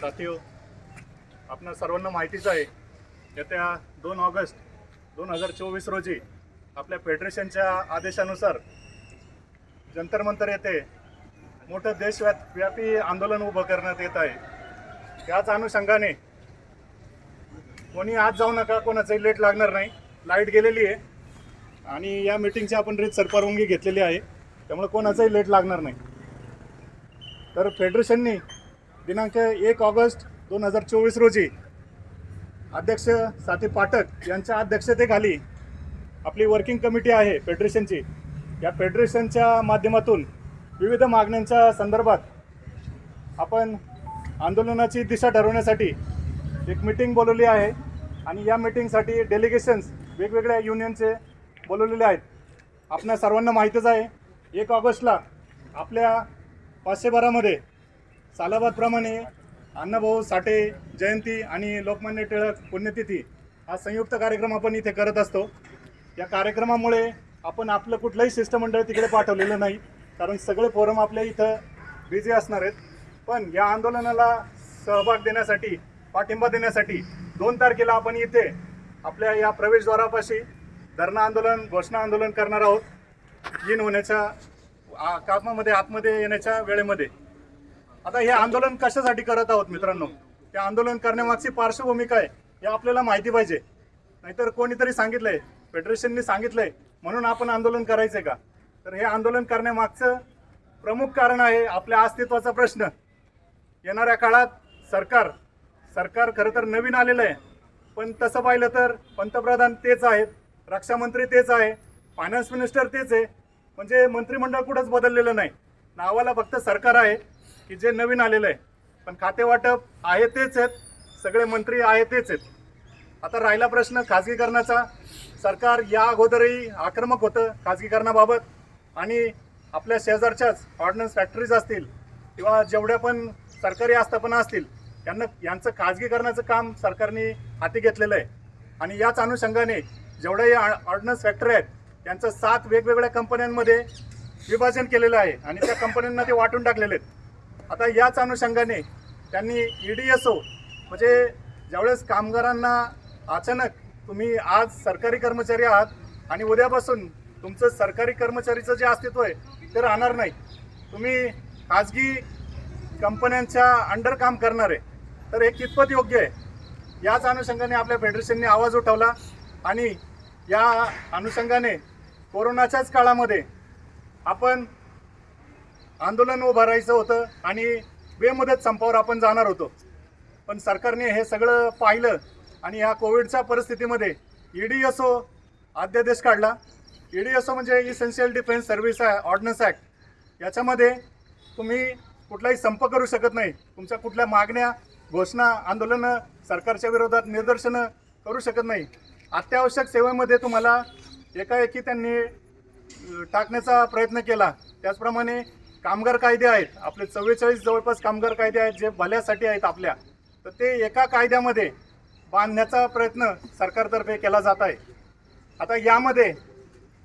साथियो, आपणा सर्वांना माहितीच आहे, येत्या 2 ऑगस्ट 2024 रोजी आपल्या फेडरेशनच्या आदेशानुसार जंतर मंतर येथे मोठं देशव्यापी आंदोलन उभं करण्यात येत आहे. त्याच अनुषंगाने कोणी आज जाऊ नका, कोणाचंही लेट लागणार नाही. लाईट गेलेली आहे आणि या मीटिंगची आपण रीतसर परवानगी घेतलेली आहे, त्यामुळे कोणाचंही लेट लागणार नाही. तर फेडरेशनने दिनांक 1 ऑगस्ट 2024 रोजी अध्यक्ष साथी पाठक यांच्या अध्यक्षतेखाली आपली वर्किंग कमिटी आहे फेडरेशनची. या फेडरेशनच्या माध्यमातून विविध मागण्यांच्या संदर्भात आपण आंदोलनाची दिशा ठरवण्यासाठी एक मीटिंग बोलवली आहे आणि या मीटिंगसाठी डेलिगेशन्स वेगवेगळ्या युनियनचे बोलवलेले आहेत. आपल्या सर्वांना माहीतच आहे, 1 ऑगस्टला आपल्या 512मध्ये सालाबादप्रमाणे अण्णाभाऊ साठे जयंती आणि लोकमान्य टिळक पुण्यतिथी हा संयुक्त कार्यक्रम आपण इथे करत असतो. या कार्यक्रमामुळे आपण आपलं कुठलंही शिष्टमंडळ तिकडे पाठवलेलं नाही, कारण सगळे फोरम आपल्या इथं बिझी असणार आहेत. पण या आंदोलनाला सहभाग देण्यासाठी, पाठिंबा देण्यासाठी 2 तारखेला आपण इथे आपल्या या प्रवेशद्वारापाशी धरणं आंदोलन, घोषणा आंदोलन करणार आहोत. इन होण्याच्या कामामध्ये, आतमध्ये येण्याच्या वेळेमध्ये. आता हे आंदोलन कशासाठी करत आहोत मित्रांनो, ते आंदोलन करण्यामागची पार्श्वभूमी काय हे आपल्याला माहिती पाहिजे. नाहीतर कोणीतरी सांगितलंय, फेडरेशनने सांगितलंय म्हणून आपण आंदोलन करायचंय का? तर हे आंदोलन करण्यामागचं प्रमुख कारण आहे आपल्या अस्तित्वाचा प्रश्न. येणाऱ्या काळात सरकार खरं तर नवीन आलेलं आहे, पण तसं पाहिलं तर पंतप्रधान तेच आहेत, रक्षामंत्री तेच आहे, फायनान्स मिनिस्टर तेच आहे. म्हणजे मंत्रिमंडळ कुठंच बदललेलं नाही. नावाला फक्त सरकार आहे की जे नवीन आलेलं आहे, पण खाते वाटप आहे तेच आहेत, सगळे मंत्री आहे तेच आहेत. आता राहिला प्रश्न खाजगीकरणाचा. सरकार या अगोदरही आक्रमक होतं खाजगीकरणाबाबत आणि आपल्या शेजारच्याच ऑर्डनन्स फॅक्टरीज असतील किंवा जेवढ्या पण सरकारी आस्थापना असतील यांचं खाजगीकरणाचं काम सरकारने हाती घेतलेलं आहे. आणि याच अनुषंगाने जेवढ्याही ऑर्डनन्स फॅक्टरी आहेत त्यांचं 7 वेगवेगळ्या कंपन्यांमध्ये विभाजन केलेलं आहे आणि त्या कंपन्यांना ते वाटून टाकलेले आहेत. आता याच अनुषंगाने त्यांनी EDSO म्हणजे ज्यावेळेस कामगारांना अचानक तुम्ही आज सरकारी कर्मचारी आहात आणि उद्यापासून तुमचं सरकारी कर्मचारीचं जे अस्तित्व आहे ते राहणार नाही, तुम्ही खाजगी कंपन्यांच्या अंडर काम करणार आहे, तर हे कितपत योग्य आहे? याच अनुषंगाने आपल्या फेडरेशनने आवाज उठवला आणि या अनुषंगाने कोरोनाच्याच काळामध्ये आपण आंदोलन उभारायचं होतं आणि बेमुदत संपावर आपण जाणार होतो. पण सरकारने हे सगळं पाहिलं आणि या कोविडच्या परिस्थितीमध्ये EDSO अध्यादेश काढला. EDSO म्हणजे essential defence service ordnance act. याच्यामध्ये तुम्ही कुठलाही संप करू शकत नाही, तुमच्या कुठल्या मागण्या, घोषणा, आंदोलनं, सरकारच्या विरोधात निदर्शनं करू शकत नाही. अत्यावश्यक सेवेमध्ये तुम्हाला एकाएकी त्यांनी टाकण्याचा प्रयत्न केला. त्याचप्रमाणे कामगार कायदे आहेत आपले, 44 जवळपास कामगार कायदे आहेत जे भल्यासाठी आहेत आपल्या, तर ते एका कायद्यामध्ये बांधण्याचा प्रयत्न सरकारतर्फे केला जात आहे. आता यामध्ये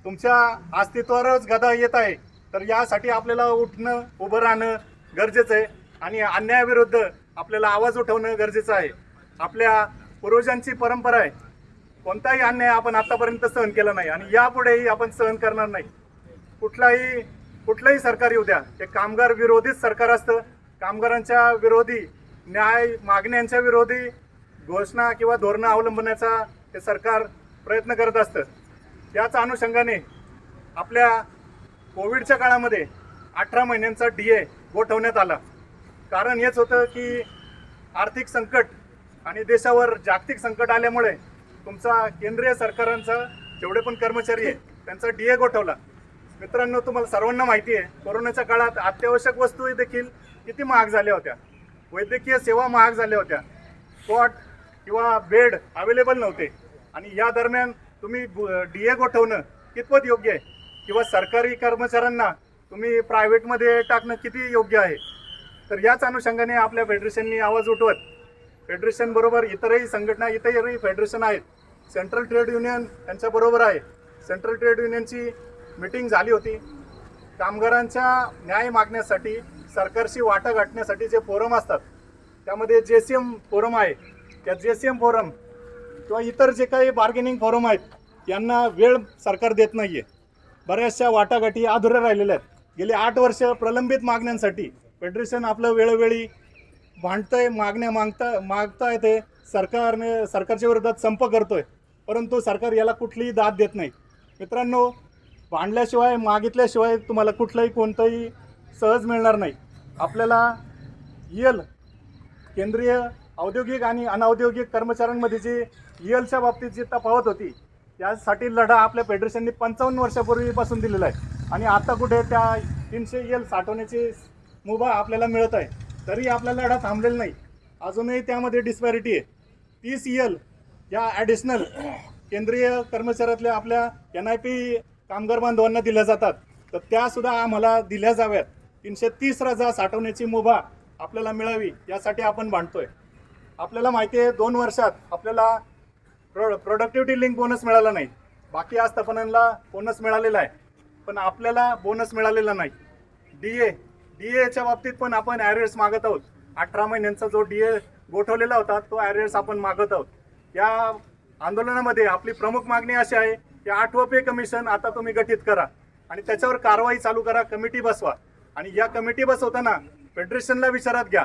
तुमच्या अस्तित्वावरच गदा येत आहे, तर यासाठी आपल्याला उठणं, उभं राहणं गरजेचं आहे आणि अन्यायाविरुद्ध आपल्याला आवाज उठवणं गरजेचं आहे. आपल्या पूर्वजांची परंपरा आहे, कोणताही अन्याय आपण आतापर्यंत सहन केला नाही आणि यापुढेही आपण सहन करणार नाही. कुठलंही सरकार येऊ द्या, ते कामगार विरोधीच सरकार असतं. कामगारांच्या विरोधी, न्याय मागण्यांच्या विरोधी घोषणा किंवा धोरणं अवलंबण्याचा हे सरकार प्रयत्न करत असतं. याच अनुषंगाने आपल्या कोविडच्या काळामध्ये 18 महिन्यांचा DA गोठवण्यात आला. कारण हेच होतं की आर्थिक संकट आणि देशावर जागतिक संकट आल्यामुळे तुमचा केंद्रीय सरकारांचा जेवढे पण कर्मचारी आहे त्यांचा DA गोठवला. मित्रांनो, तुम्हाला सर्वांना माहिती आहे, कोरोनाच्या काळात अत्यावश्यक वस्तू देखील किती महाग झाल्या होत्या, वैद्यकीय सेवा महाग झाल्या होत्या, स्पॉट किंवा बेड अवेलेबल नव्हते आणि या दरम्यान तुम्ही DA गोठवणं कितपत योग्य आहे? किंवा सरकारी कर्मचाऱ्यांना तुम्ही प्रायव्हेटमध्ये टाकणं किती योग्य आहे? तर याच अनुषंगाने आपल्या फेडरेशननी आवाज उठवत, फेडरेशनबरोबर इतरही संघटना, इतरही फेडरेशन आहेत, सेंट्रल ट्रेड युनियन त्यांच्याबरोबर आहे. सेंट्रल ट्रेड युनियनची मीटिंग झाली होती. कामगारांच्या न्याय मागण्यासाठी, सरकारशी वाटा गाठण्यासाठी जे फोरम असतात त्यामध्ये JCM फोरम आहे, त्या JCM फोरम किंवा इतर जे काही बार्गेनिंग फोरम आहेत यांना वेळ सरकार देत नाही आहे. बऱ्याचशा वाटाघाटी अधुऱ्या राहिलेल्या आहेत. गेली 8 वर्ष प्रलंबित मागण्यांसाठी फेडरेशन आपलं वेळोवेळी भांडतंय, मागण्या मागता येते, सरकारच्या विरोधात संप करतोय, परंतु सरकार याला कुठलीही दाद देत नाही. मित्रांनो, भांडल्याशिवाय मागितल्याशिवाय तुम्हाला कुठलंही कोणतंही सहज मिळणार नाही. आपल्याला केंद्रीय औद्योगिक आणि अनौद्योगिक कर्मचाऱ्यांमध्ये जी ELच्या बाबतीत जी तफावत होती यासाठी लढा आपल्या फेडरेशनने 55 वर्षापूर्वीपासून दिलेला आहे. आणि आता कुठे त्या 300 EL साठवण्याची मुभा आपल्याला मिळत आहे, तरी आपला लढा थांबलेला नाही. अजूनही त्यामध्ये डिस्पॅरिटी आहे. 30 EL या ॲडिशनल केंद्रीय कर्मचाऱ्यातल्या आपल्या NIP कामगार बांधवांना दिल्या जातात, तर त्यासुद्धा आम्हाला दिल्या जाव्यात. 330 रजा साठवण्याची मुभा आपल्याला मिळावी यासाठी आपण भांडतोय. आपल्याला माहिती आहे 2 वर्षात आपल्याला प्रोडक्टिव्हिटी लिंक बोनस मिळाला नाही. बाकी आस्थापनांना बोनस मिळालेला आहे, पण आपल्याला बोनस मिळालेला नाही. DAच्या बाबतीत पण आपण ॲरियर्स मागत आहोत. 18 महिन्यांचा जो DA गोठवलेला होता तो ॲरियर्स आपण मागत आहोत. या आंदोलनामध्ये आपली प्रमुख मागणी अशी आहे की 8वं पे कमिशन आता तुम्ही गठीत करा आणि त्याच्यावर कारवाई चालू करा, कमिटी बसवा. आणि या कमिटी बसवताना फेडरेशनला विचारात घ्या,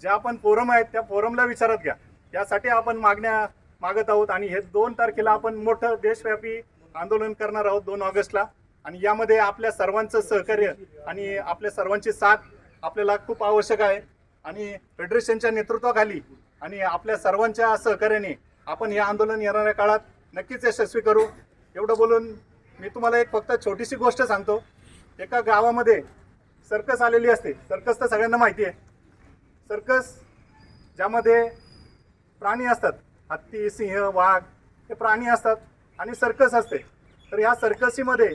ज्या आपण फोरम आहेत त्या फोरमला विचारात घ्या. यासाठी आपण मागण्या मागत आहोत. आणि हे 2 तारखेला आपण मोठं देशव्यापी आंदोलन करणार आहोत 2 ऑगस्टला. आणि यामध्ये आपल्या सर्वांचं सहकार्य आणि आपल्या सर्वांची साथ आपल्याला खूप आवश्यक आहे. आणि फेडरेशनच्या नेतृत्वाखाली आणि आपल्या सर्वांच्या सहकार्याने आपण हे आंदोलन येणाऱ्या काळात नक्कीच यशस्वी करू. एवढं बोलून मी तुम्हाला एक फक्त छोटीशी गोष्ट सांगतो. एका गावामध्ये सर्कस आलेली असते. सर्कस तर सगळ्यांना माहिती आहे. सर्कस ज्यामध्ये प्राणी असतात, हत्ती, सिंह, वाघ हे प्राणी असतात आणि सर्कस असते. तर ह्या सर्कसीमध्ये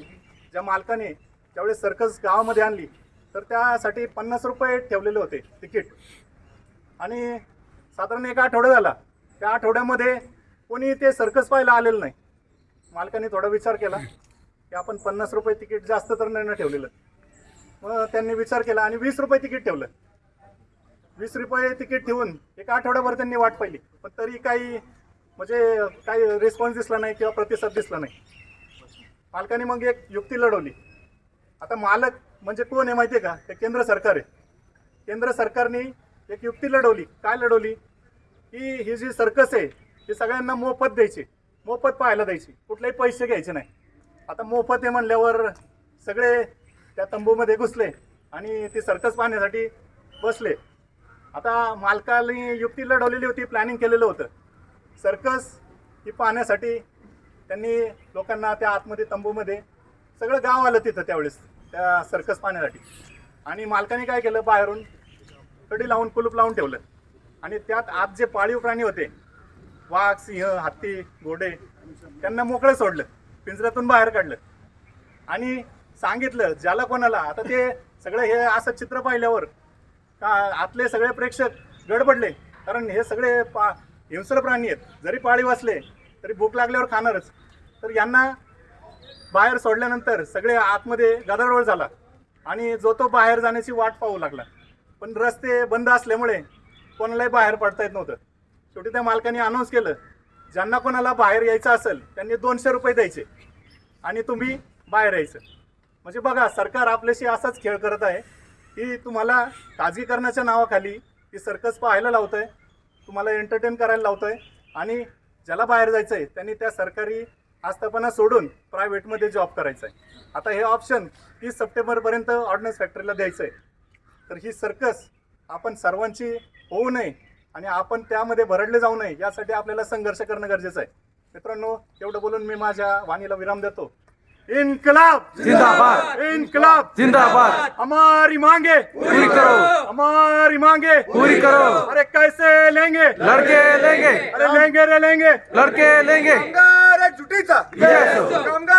ज्या मालकाने ज्यावेळेस सर्कस गावामध्ये आणली तर त्यासाठी 50 रुपये ठेवलेले होते तिकीट. आणि साधारण 1 आठवडा झाला. त्या आठवड्यामध्ये कोणी ते सर्कस पाहायला आलेलं नाही. मालकाने थोडा विचार केला की आपण 50 रुपये तिकीट जास्त तर नाही ठेवलेलं. मग त्यांनी विचार केला आणि 20 रुपये तिकीट ठेवलं. 20 रुपये तिकीट ठेवून 1 आठवड्याभर त्यांनी वाट पाहिली, पण तरी काही रिस्पॉन्स दिसला नाही किंवा प्रतिसाद दिसला नाही. मालकाने मग एक युक्ती लढवली. आता मालक म्हणजे कोण आहे माहिती आहे का? ते केंद्र सरकार आहे. केंद्र सरकारने एक युक्ती लढवली. काय लढवली? की ही जी सर्कस आहे ही सगळ्यांना मोफत द्यायची, मोफत पाहायला द्यायची, कुठलेही पैसे घ्यायचे नाही. आता मोफत आहे म्हणल्यावर सगळे त्या तंबूमध्ये घुसले आणि ती सर्कस पाहण्यासाठी बसले. आता मालकाने युक्ती लढवलेली होती, प्लॅनिंग केलेलं होतं. सर्कस ही पाहण्यासाठी त्यांनी लोकांना त्या आतमध्ये तंबूमध्ये सगळं गाव आलं तिथं त्यावेळेस त्या सर्कस पाहण्यासाठी. आणि मालकाने काय केलं, बाहेरून कडी लावून कुलूप लावून ठेवलं. आणि त्यात आत जे पाळीव प्राणी होते, वाघ, सिंह, हत्ती, घोडे, त्यांना मोकळं सोडलं, पिंजऱ्यातून बाहेर काढलं. आणि सांगितलं ज्याला कोणाला, आता ते सगळं हे असं चित्र पाहिल्यावर का आतले सगळे प्रेक्षक गडबडले, कारण हे सगळे हिंस्र प्राणी आहेत. जरी पाळीव असले तरी भूक लागल्यावर खाणारच. तर यांना बाहेर सोडल्यानंतर सगळे आतमध्ये गदारोळ झाला आणि जो तो बाहेर जाण्याची वाट पाहू लागला. पण रस्ते बंद असल्यामुळे कोणालाही बाहेर पडता येत नव्हतं. शेवटी त्या मालकाने अनाऊन्स केलं, ज्यांना कोणाला बाहेर यायचं असेल त्यांनी 200 रुपये द्यायचे आणि तुम्ही बाहेर यायचं. म्हणजे बघा, सरकार आपल्याशी असाच खेळ करत आहे की तुम्हाला खाजगीकरणाच्या नावाखाली ती सर्कस पाहायला लावतं आहे, तुम्हाला एंटरटेन करायला लावतं आहे. आणि ज्याला बाहेर जायचं आहे त्यांनी त्या सरकारी आस्थापना सोडून प्रायव्हेटमध्ये जॉब करायचा आहे. आता हे ऑप्शन 30 सप्टेंबरपर्यंत ऑर्डिनन्स फॅक्टरीला द्यायचं आहे. तर ही सर्कस आपण सर्वांची होऊ नये आणि आपण त्यामध्ये भरडले जाऊ नये यासाठी आपल्याला संघर्ष करणं गरजेचं आहे. मित्रांनो, एवढं बोलून मी माझ्या वाणीला विराम देतो. इनकलाब जिंदाबाद, इनकलाब जिंदाबाद, हमारी मांगे पूरी करो, हमारी मांगे पूरी करो। अरे कैसे लेंगे, लड़के लेंगे, अरे लेंगे रे लेंगे, लड़के लेंगे। कामगार एकजुटीचा Yes. कामगार